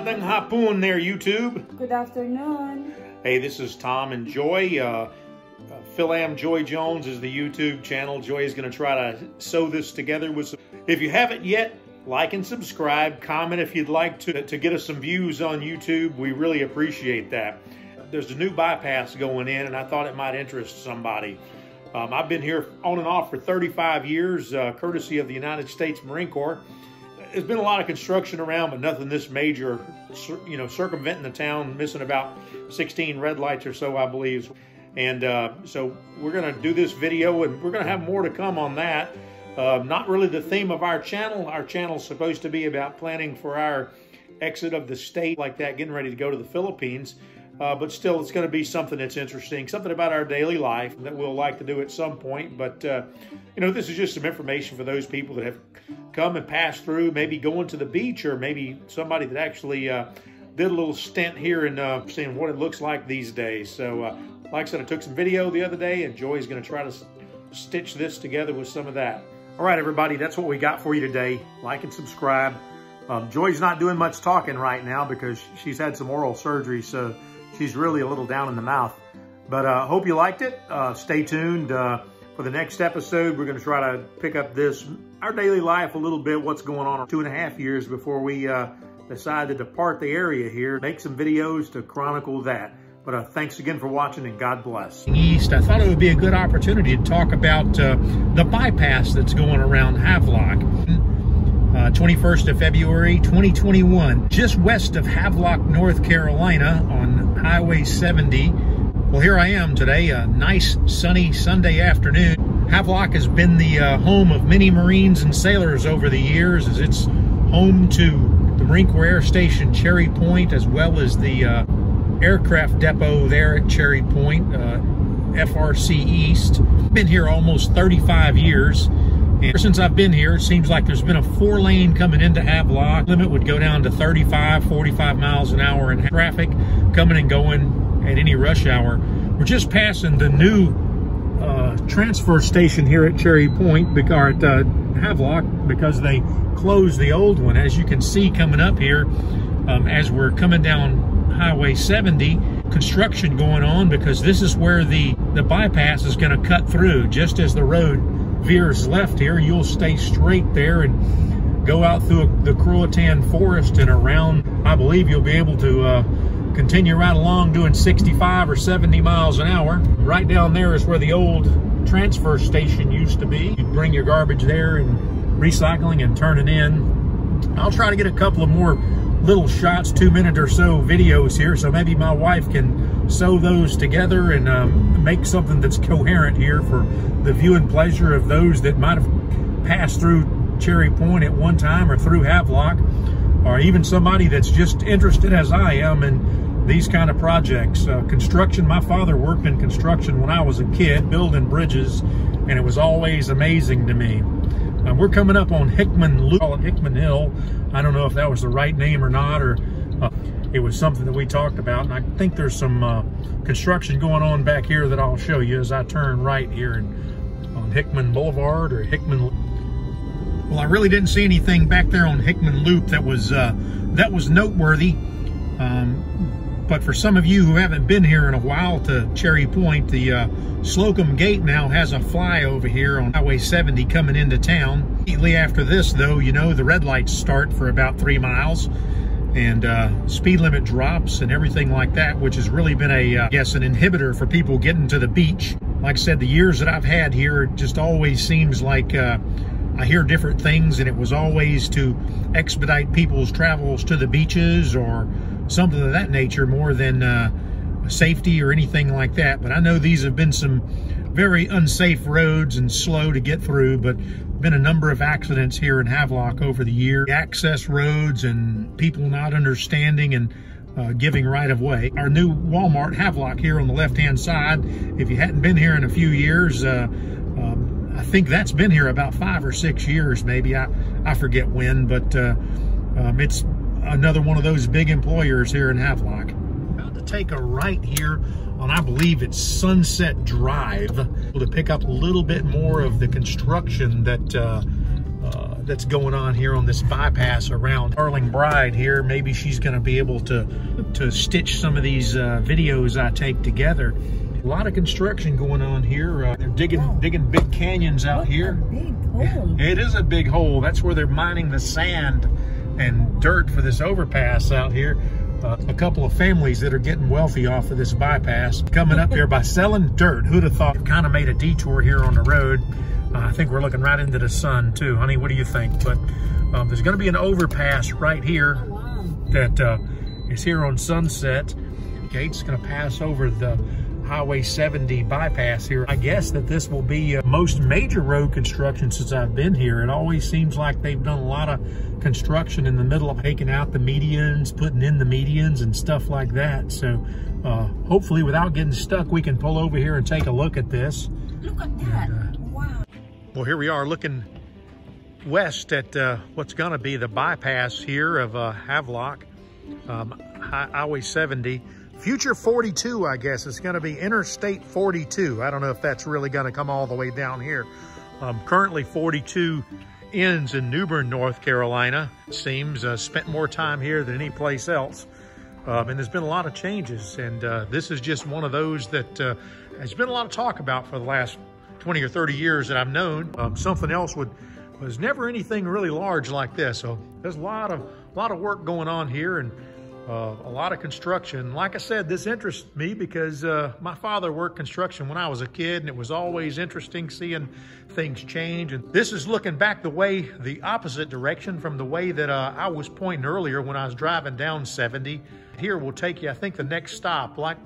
Magandang hapon there, YouTube. Good afternoon. Hey, this is Tom and Joy. Philam Joy Jones is the YouTube channel. Joy is going to try to sew this together with some. If you haven't yet, like and subscribe. Comment if you'd like to get us some views on YouTube. We really appreciate that. There's a new bypass going in, and I thought it might interest somebody. I've been here on and off for 35 years, courtesy of the United States Marine Corps. There's been a lot of construction around, but nothing this major, you know, circumventing the town, missing about 16 red lights or so, I believe. And so we're going to do this video, and we're going to have more to come on that. Not really the theme of our channel. Our channel's supposed to be about planning for our exit of the state, like that, getting ready to go to the Philippines. But still, it's going to be something that's interesting, something about our daily life that we'll like to do at some point. But, you know, this is just some information for those people that have come and passed through, maybe going to the beach, or maybe somebody that actually did a little stint here and seeing what it looks like these days. So, like I said, I took some video the other day, and Joy's going to try to stitch this together with some of that. All right, everybody, that's what we got for you today. Like and subscribe. Joy's not doing much talking right now because she's had some oral surgery, so she's really a little down in the mouth. But hope you liked it. Stay tuned for the next episode. We're going to try to pick up our daily life a little bit, what's going on 2.5 years before we decide to depart the area here. Make some videos to chronicle that. But thanks again for watching, and God bless. East, I thought it would be a good opportunity to talk about the bypass that's going around Havelock. 21st of February, 2021, just west of Havelock, North Carolina on Highway 70. Well, here I am today, a nice sunny Sunday afternoon. Havelock has been the home of many Marines and sailors over the years, as it's home to the Marine Corps Air Station Cherry Point, as well as the aircraft depot there at Cherry Point, FRC East. Been here almost 35 years. And since I've been here, it seems like there's been a 4-lane coming into Havelock. Limit would go down to 35, 45 miles an hour in traffic, coming and going at any rush hour. We're just passing the new transfer station here at Cherry Point, or at Havelock, because they closed the old one. As you can see coming up here, as we're coming down Highway 70, construction going on, because this is where the bypass is going to cut through. Just as the road veers left here, you'll stay straight there and go out through the Croatan forest and around. I believe you'll be able to continue right along doing 65 or 70 miles an hour. Right down there is where the old transfer station used to be. You bring your garbage there and recycling and turn it in. I'll try to get a couple of more little shots, 2-minute or so videos here, so maybe my wife can sew those together and make something that's coherent here for the viewing pleasure of those that might have passed through Cherry Point at one time, or through Havelock, or even somebody that's just interested, as I am, in these kind of projects. Construction, my father worked in construction when I was a kid, building bridges, and it was always amazing to me. We're coming up on Hickman Loop, Hickman Hill. I don't know if that was the right name or not, or it was something that we talked about. And I think there's some construction going on back here that I'll show you as I turn right here on Hickman Boulevard, or Hickman Loop. Well, I really didn't see anything back there on Hickman Loop that was noteworthy. But for some of you who haven't been here in a while to Cherry Point, the Slocum Gate now has a flyover here on Highway 70 coming into town. Immediately after this, though, you know, the red lights start for about 3 miles, and speed limit drops and everything like that, which has really been I guess, an inhibitor for people getting to the beach. Like I said, the years that I've had here, it just always seems like I hear different things, and it was always to expedite people's travels to the beaches or something of that nature, more than safety or anything like that. But I know these have been some very unsafe roads and slow to get through, but been a number of accidents here in Havelock over the years. Access roads and people not understanding and giving right of way. Our new Walmart Havelock here on the left-hand side, if you hadn't been here in a few years, I think that's been here about 5 or 6 years, maybe. I forget when, but it's another one of those big employers here in Havelock. About to take a right here on, I believe it's Sunset Drive, to pick up a little bit more of the construction that that's going on here on this bypass around Darling Bride here. Maybe she's going to be able to stitch some of these videos I take together. A lot of construction going on here. They're digging big canyons out here. Big hole. It is a big hole. That's where they're mining the sand and dirt for this overpass out here. A couple of families that are getting wealthy off of this bypass coming up here by selling dirt. Who'd have thought? Kind of made a detour here on the road. I think we're looking right into the sun too, honey. What do you think? But there's going to be an overpass right here that is here on Sunset. Gate's going to pass over the Highway 70 bypass here. I guess that this will be most major road construction since I've been here. It always seems like they've done a lot of construction in the middle of taking out the medians, putting in the medians and stuff like that. So hopefully without getting stuck, we can pull over here and take a look at this. Look at that. Wow. Well, here we are looking west at what's going to be the bypass here of Havelock, Highway 70. Future 42, I guess. It's going to be Interstate 42. I don't know if that's really going to come all the way down here. Currently 42 ends in New Bern, North Carolina. It seems spent more time here than any place else. And there's been a lot of changes. And this is just one of those that has been a lot of talk about for the last 20 or 30 years that I've known. Something else was never anything really large like this. So there's a lot of work going on here, and a lot of construction. Like I said, this interests me because my father worked construction when I was a kid, and it was always interesting seeing things change. And this is looking back the opposite direction from the way that I was pointing earlier when I was driving down 70. Here will take you, I think, the next stop. Like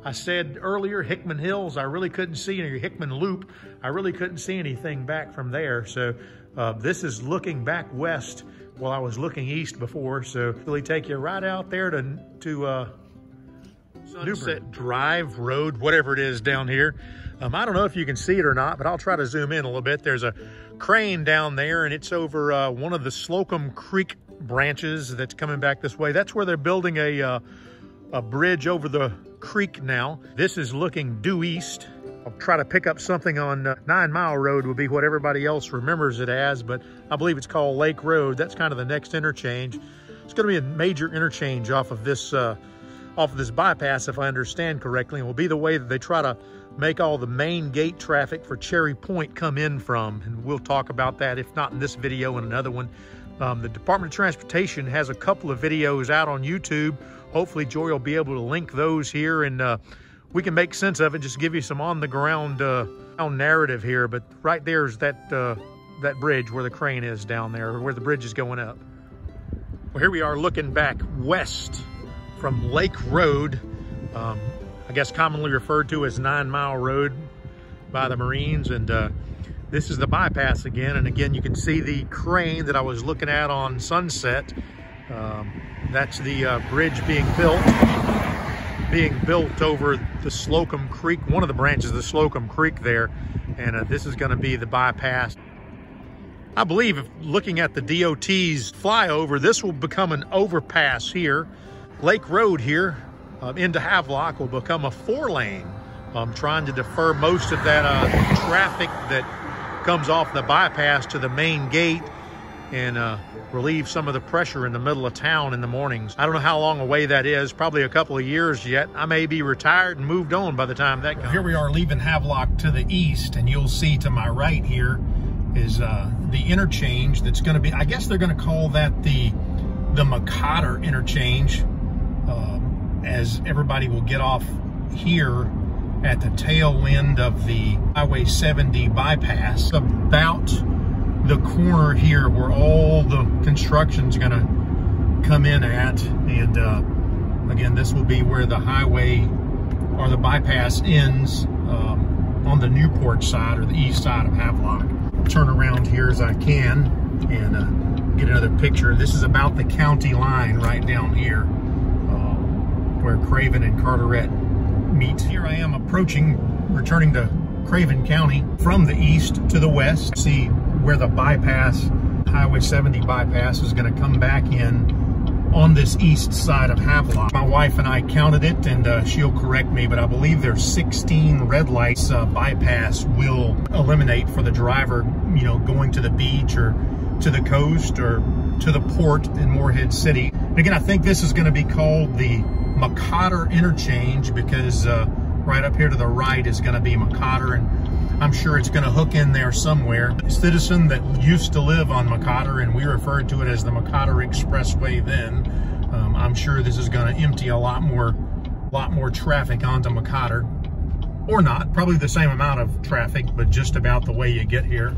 I said earlier, Hickman Hills, I really couldn't see any, Hickman Loop, I really couldn't see anything back from there. So this is looking back west. Well, I was looking east before, so really take you right out there to Sunset Drive Road, whatever it is down here. I don't know if you can see it or not, but I'll try to zoom in a little bit. There's a crane down there, and it's over one of the Slocum Creek branches that's coming back this way. That's where they're building a bridge over the creek now. This is looking due east. I'll try to pick up something on 9 Mile Road would be what everybody else remembers it as, but I believe it's called Lake Road. That's kind of the next interchange. It's going to be a major interchange off of this bypass, if I understand correctly, and will be the way that they try to make all the main gate traffic for Cherry Point come in from. And we'll talk about that, if not in this video, in another one. The Department of Transportation has a couple of videos out on YouTube. Hopefully Joy will be able to link those here, and we can make sense of it, just give you some on-the-ground narrative here. But right there's that bridge where the crane is down there, where the bridge is going up. Well, here we are looking back west from Lake Road, I guess commonly referred to as 9 Mile Road by the Marines. And this is the bypass again. And again, you can see the crane that I was looking at on Sunset. That's the bridge being built over the Slocum Creek, one of the branches of the Slocum Creek there. And this is going to be the bypass. I believe, if looking at the DOT's flyover, this will become an overpass here. Lake Road here into Havelock will become a 4-lane. Trying to defer most of that traffic that comes off the bypass to the main gate, and relieve some of the pressure in the middle of town in the mornings. I don't know how long away that is, probably a couple of years yet. I may be retired and moved on by the time that comes. Here we are leaving Havelock to the east, and you'll see to my right here is the interchange that's going to be, I guess they're going to call that the McCotter interchange, as everybody will get off here at the tail end of the Highway 70 bypass, about the corner here where all the construction's going to come in at. And again, this will be where the highway or the bypass ends on the Newport side or the east side of Havelock. Turn around here as I can and get another picture. This is about the county line right down here where Craven and Carteret meet. Here I am returning to Craven County from the east to the west. See where the bypass, Highway 70 bypass, is going to come back in on this east side of Havelock. My wife and I counted it, and she'll correct me, but I believe there's 16 red lights bypass will eliminate for the driver, you know, going to the beach or to the coast or to the port in Morehead City. And again, I think this is going to be called the McCotter Interchange because right up here to the right is going to be McCotter, and I'm sure it's going to hook in there somewhere. A citizen that used to live on McCotter, and we referred to it as the McCotter Expressway then. I'm sure this is going to empty a lot more traffic onto McCotter. Or not, probably the same amount of traffic, but just about the way you get here.